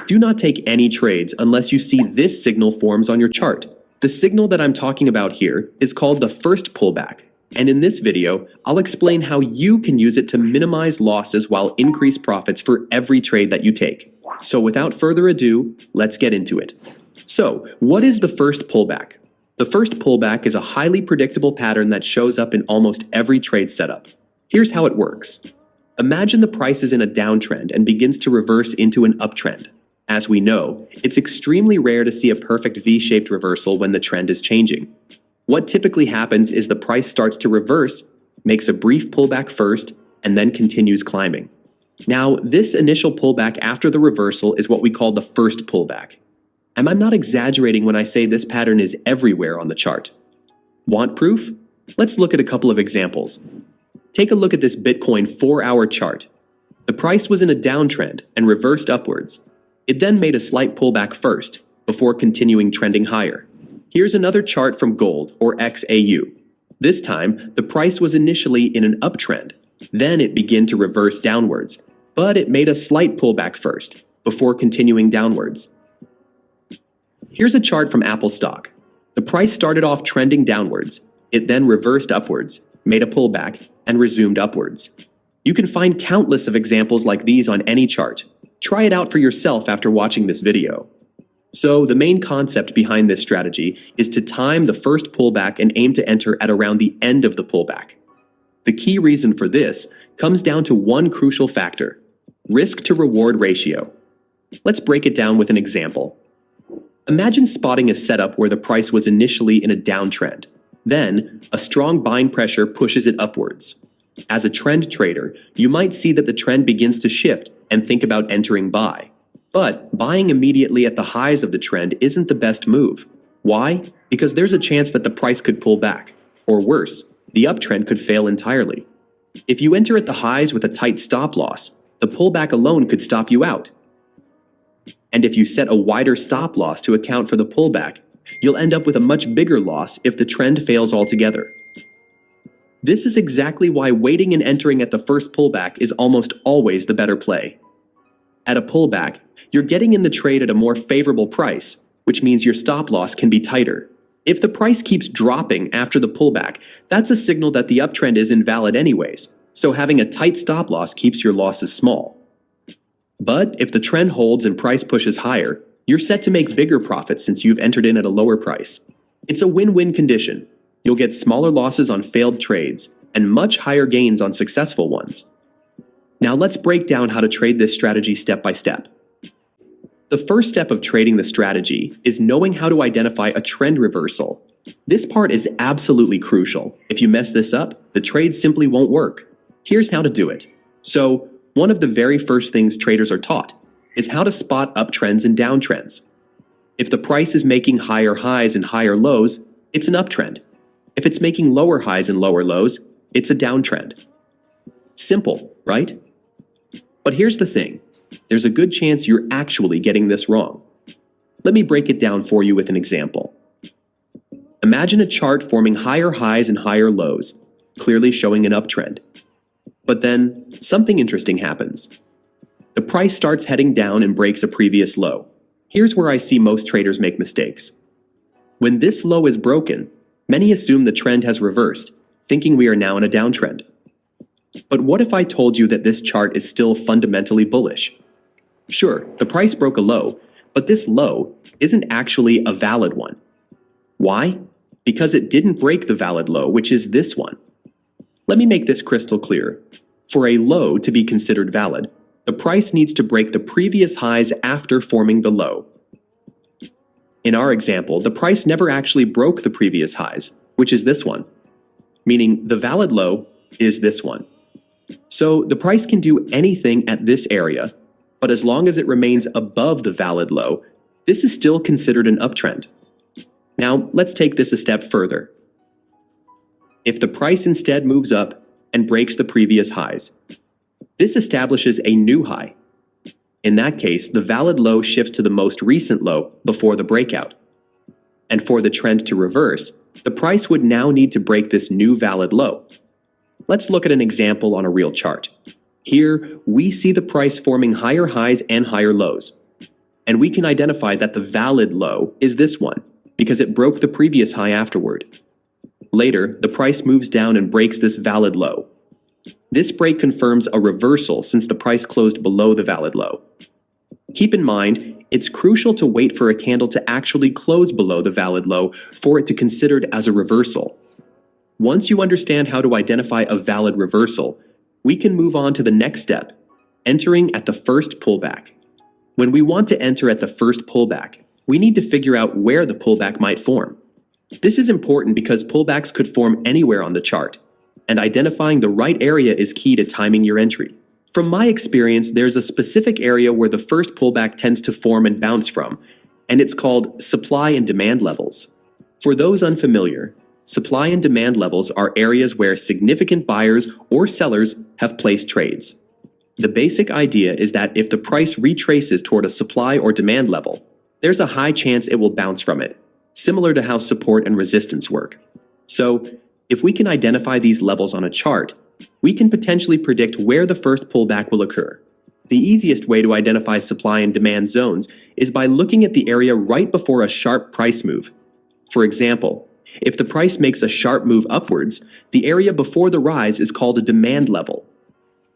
Do not take any trades unless you see this signal forms on your chart. The signal that I'm talking about here is called the first pullback, and in this video, I'll explain how you can use it to minimize losses while increase profits for every trade that you take. So without further ado, let's get into it. So, what is the first pullback? The first pullback is a highly predictable pattern that shows up in almost every trade setup. Here's how it works. Imagine the price is in a downtrend and begins to reverse into an uptrend. As we know, it's extremely rare to see a perfect V-shaped reversal when the trend is changing. What typically happens is the price starts to reverse, makes a brief pullback first, and then continues climbing. Now, this initial pullback after the reversal is what we call the first pullback. And I'm not exaggerating when I say this pattern is everywhere on the chart. Want proof? Let's look at a couple of examples. Take a look at this Bitcoin 4-hour chart. The price was in a downtrend and reversed upwards. It then made a slight pullback first, before continuing trending higher. Here's another chart from gold, or XAU. This time, the price was initially in an uptrend. Then it began to reverse downwards, but it made a slight pullback first, before continuing downwards. Here's a chart from Apple stock. The price started off trending downwards. It then reversed upwards, made a pullback, and resumed upwards. You can find countless of examples like these on any chart. Try it out for yourself after watching this video. So, the main concept behind this strategy is to time the first pullback and aim to enter at around the end of the pullback. The key reason for this comes down to one crucial factor: risk to reward ratio. Let's break it down with an example. Imagine spotting a setup where the price was initially in a downtrend. Then, a strong buying pressure pushes it upwards. As a trend trader, you might see that the trend begins to shift and think about entering buy. But buying immediately at the highs of the trend isn't the best move. Why? Because there's a chance that the price could pull back. Or worse, the uptrend could fail entirely. If you enter at the highs with a tight stop loss, the pullback alone could stop you out. And if you set a wider stop loss to account for the pullback, you'll end up with a much bigger loss if the trend fails altogether. This is exactly why waiting and entering at the first pullback is almost always the better play. At a pullback, you're getting in the trade at a more favorable price, which means your stop loss can be tighter. If the price keeps dropping after the pullback, that's a signal that the uptrend is invalid anyways, so having a tight stop loss keeps your losses small. But if the trend holds and price pushes higher, you're set to make bigger profits since you've entered in at a lower price. It's a win-win condition. You'll get smaller losses on failed trades and much higher gains on successful ones. Now let's break down how to trade this strategy step by step. The first step of trading the strategy is knowing how to identify a trend reversal. This part is absolutely crucial. If you mess this up, the trade simply won't work. Here's how to do it. So, one of the very first things traders are taught is how to spot uptrends and downtrends. If the price is making higher highs and higher lows, it's an uptrend. If it's making lower highs and lower lows, it's a downtrend. Simple, right? But here's the thing. There's a good chance you're actually getting this wrong. Let me break it down for you with an example. Imagine a chart forming higher highs and higher lows, clearly showing an uptrend. But then, something interesting happens. The price starts heading down and breaks a previous low. Here's where I see most traders make mistakes. When this low is broken, many assume the trend has reversed, thinking we are now in a downtrend. But what if I told you that this chart is still fundamentally bullish? Sure, the price broke a low, but this low isn't actually a valid one. Why? Because it didn't break the valid low, which is this one. Let me make this crystal clear. For a low to be considered valid, the price needs to break the previous highs after forming the low. In our example, the price never actually broke the previous highs, which is this one, meaning the valid low is this one. So the price can do anything at this area, but as long as it remains above the valid low, this is still considered an uptrend. Now, let's take this a step further. If the price instead moves up and breaks the previous highs, this establishes a new high. In that case, the valid low shifts to the most recent low before the breakout. And for the trend to reverse, the price would now need to break this new valid low. Let's look at an example on a real chart. Here, we see the price forming higher highs and higher lows. And we can identify that the valid low is this one, because it broke the previous high afterward. Later, the price moves down and breaks this valid low. This break confirms a reversal since the price closed below the valid low. Keep in mind, it's crucial to wait for a candle to actually close below the valid low for it to be considered as a reversal. Once you understand how to identify a valid reversal, we can move on to the next step, entering at the first pullback. When we want to enter at the first pullback, we need to figure out where the pullback might form. This is important because pullbacks could form anywhere on the chart, and identifying the right area is key to timing your entry. From my experience, there's a specific area where the first pullback tends to form and bounce from, and it's called supply and demand levels. For those unfamiliar, supply and demand levels are areas where significant buyers or sellers have placed trades. The basic idea is that if the price retraces toward a supply or demand level, there's a high chance it will bounce from it, similar to how support and resistance work. So, if we can identify these levels on a chart, we can potentially predict where the first pullback will occur. The easiest way to identify supply and demand zones is by looking at the area right before a sharp price move. For example, if the price makes a sharp move upwards, the area before the rise is called a demand level.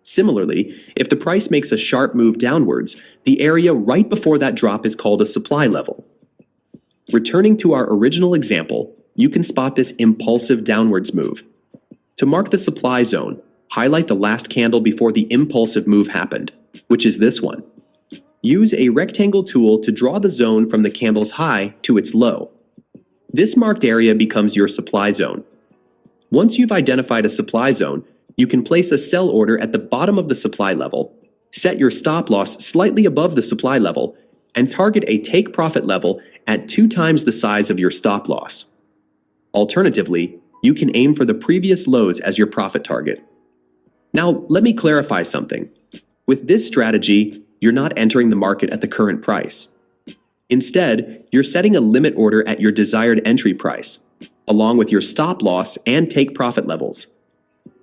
Similarly, if the price makes a sharp move downwards, the area right before that drop is called a supply level. Returning to our original example, you can spot this impulsive downwards move. To mark the supply zone, highlight the last candle before the impulsive move happened, which is this one. Use a rectangle tool to draw the zone from the candle's high to its low. This marked area becomes your supply zone. Once you've identified a supply zone, you can place a sell order at the bottom of the supply level, set your stop loss slightly above the supply level, and target a take profit level at 2 times the size of your stop loss. Alternatively, you can aim for the previous lows as your profit target. Now, let me clarify something. With this strategy, you're not entering the market at the current price. Instead, you're setting a limit order at your desired entry price, along with your stop loss and take profit levels.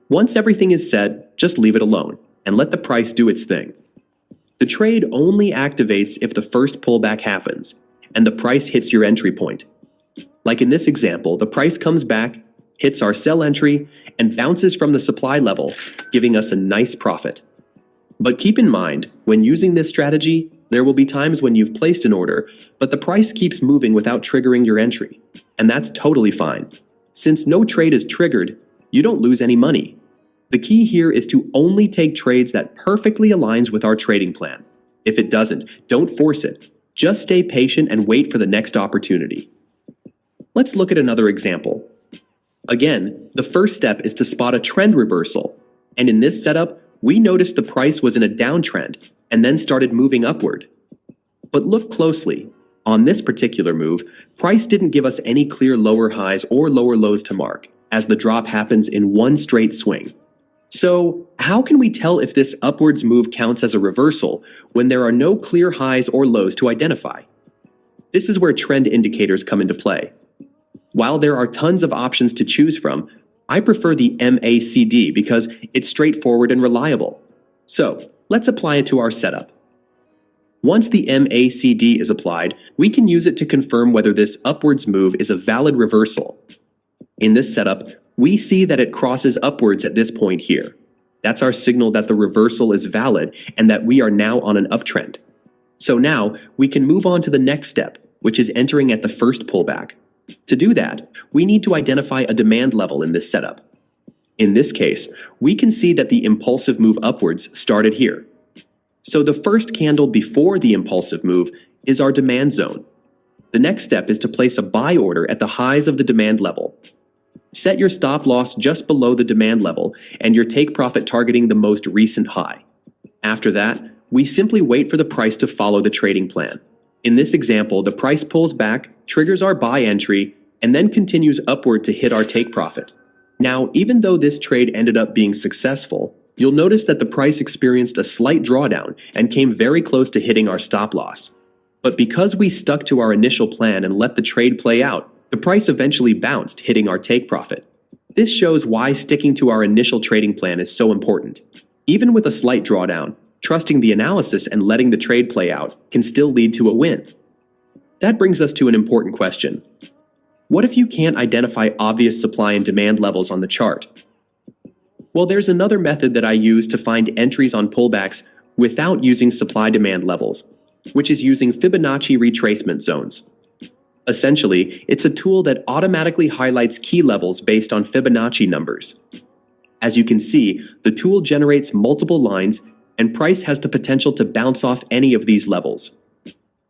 Once everything is set, just leave it alone and let the price do its thing. The trade only activates if the first pullback happens and the price hits your entry point. Like in this example, the price comes back, hits our sell entry, and bounces from the supply level, giving us a nice profit. But keep in mind, when using this strategy, there will be times when you've placed an order, but the price keeps moving without triggering your entry, and that's totally fine. Since no trade is triggered, you don't lose any money. The key here is to only take trades that perfectly aligns with our trading plan. If it doesn't, don't force it. Just stay patient and wait for the next opportunity. Let's look at another example. Again, the first step is to spot a trend reversal, and in this setup, we noticed the price was in a downtrend and then started moving upward. But look closely. On this particular move, price didn't give us any clear lower highs or lower lows to mark, as the drop happens in one straight swing. So, how can we tell if this upwards move counts as a reversal when there are no clear highs or lows to identify? This is where trend indicators come into play. While there are tons of options to choose from, I prefer the MACD because it's straightforward and reliable. So, let's apply it to our setup. Once the MACD is applied, we can use it to confirm whether this upwards move is a valid reversal. In this setup, we see that it crosses upwards at this point here. That's our signal that the reversal is valid and that we are now on an uptrend. So now, we can move on to the next step, which is entering at the first pullback. To do that, we need to identify a demand level in this setup. In this case, we can see that the impulsive move upwards started here. So the first candle before the impulsive move is our demand zone. The next step is to place a buy order at the highs of the demand level. Set your stop loss just below the demand level and your take profit targeting the most recent high. After that, we simply wait for the price to follow the trading plan. In this example, the price pulls back, triggers our buy entry, and then continues upward to hit our take profit. Now, even though this trade ended up being successful, you'll notice that the price experienced a slight drawdown and came very close to hitting our stop loss. But because we stuck to our initial plan and let the trade play out, the price eventually bounced, hitting our take profit. This shows why sticking to our initial trading plan is so important. Even with a slight drawdown, Trusting the analysis and letting the trade play out can still lead to a win. That brings us to an important question. What if you can't identify obvious supply and demand levels on the chart? Well, there's another method that I use to find entries on pullbacks without using supply-demand levels, which is using Fibonacci retracement zones. Essentially, it's a tool that automatically highlights key levels based on Fibonacci numbers. As you can see, the tool generates multiple lines, and price has the potential to bounce off any of these levels.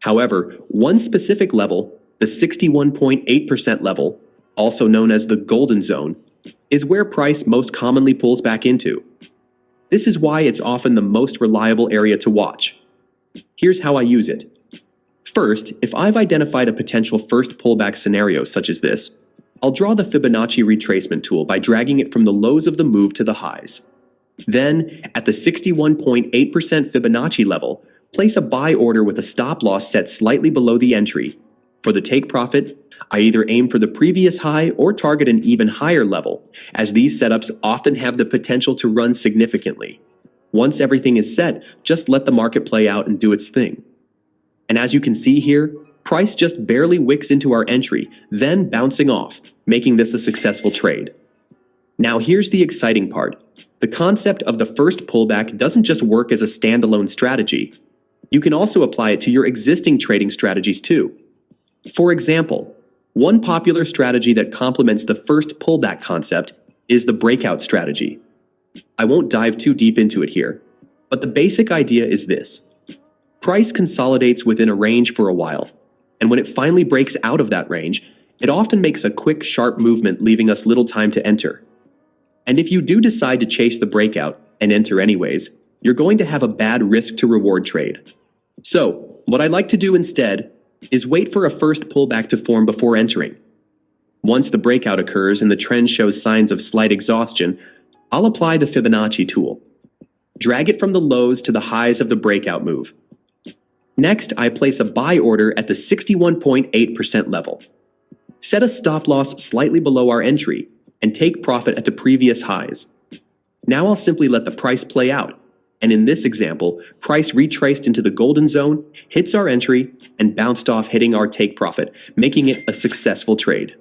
However, one specific level, the 61.8% level, also known as the golden zone, is where price most commonly pulls back into. This is why it's often the most reliable area to watch. Here's how I use it. First, if I've identified a potential first pullback scenario such as this, I'll draw the Fibonacci retracement tool by dragging it from the lows of the move to the highs. Then, at the 61.8% Fibonacci level, place a buy order with a stop loss set slightly below the entry. For the take profit, I either aim for the previous high or target an even higher level, as these setups often have the potential to run significantly. Once everything is set, just let the market play out and do its thing. And as you can see here, price just barely wicks into our entry, then bouncing off, making this a successful trade. Now here's the exciting part. The concept of the first pullback doesn't just work as a standalone strategy. You can also apply it to your existing trading strategies too. For example, one popular strategy that complements the first pullback concept is the breakout strategy. I won't dive too deep into it here, but the basic idea is this. Price consolidates within a range for a while, and when it finally breaks out of that range, it often makes a quick, sharp movement, leaving us little time to enter. And if you do decide to chase the breakout and enter anyways, you're going to have a bad risk-to-reward trade. So, what I like to do instead is wait for a first pullback to form before entering. Once the breakout occurs and the trend shows signs of slight exhaustion, I'll apply the Fibonacci tool. Drag it from the lows to the highs of the breakout move. Next, I place a buy order at the 61.8% level. Set a stop loss slightly below our entry and take profit at the previous highs. Now I'll simply let the price play out. And in this example, price retraced into the golden zone, hits our entry, and bounced off, hitting our take profit, making it a successful trade.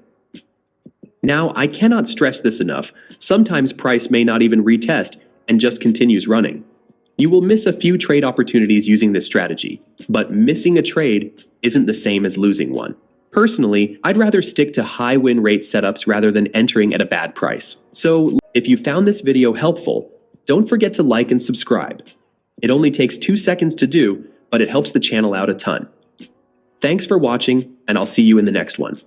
Now, I cannot stress this enough. Sometimes price may not even retest and just continues running. You will miss a few trade opportunities using this strategy, but missing a trade isn't the same as losing one. Personally, I'd rather stick to high win rate setups rather than entering at a bad price. So, if you found this video helpful, don't forget to like and subscribe. It only takes 2 seconds to do, but it helps the channel out a ton. Thanks for watching, and I'll see you in the next one.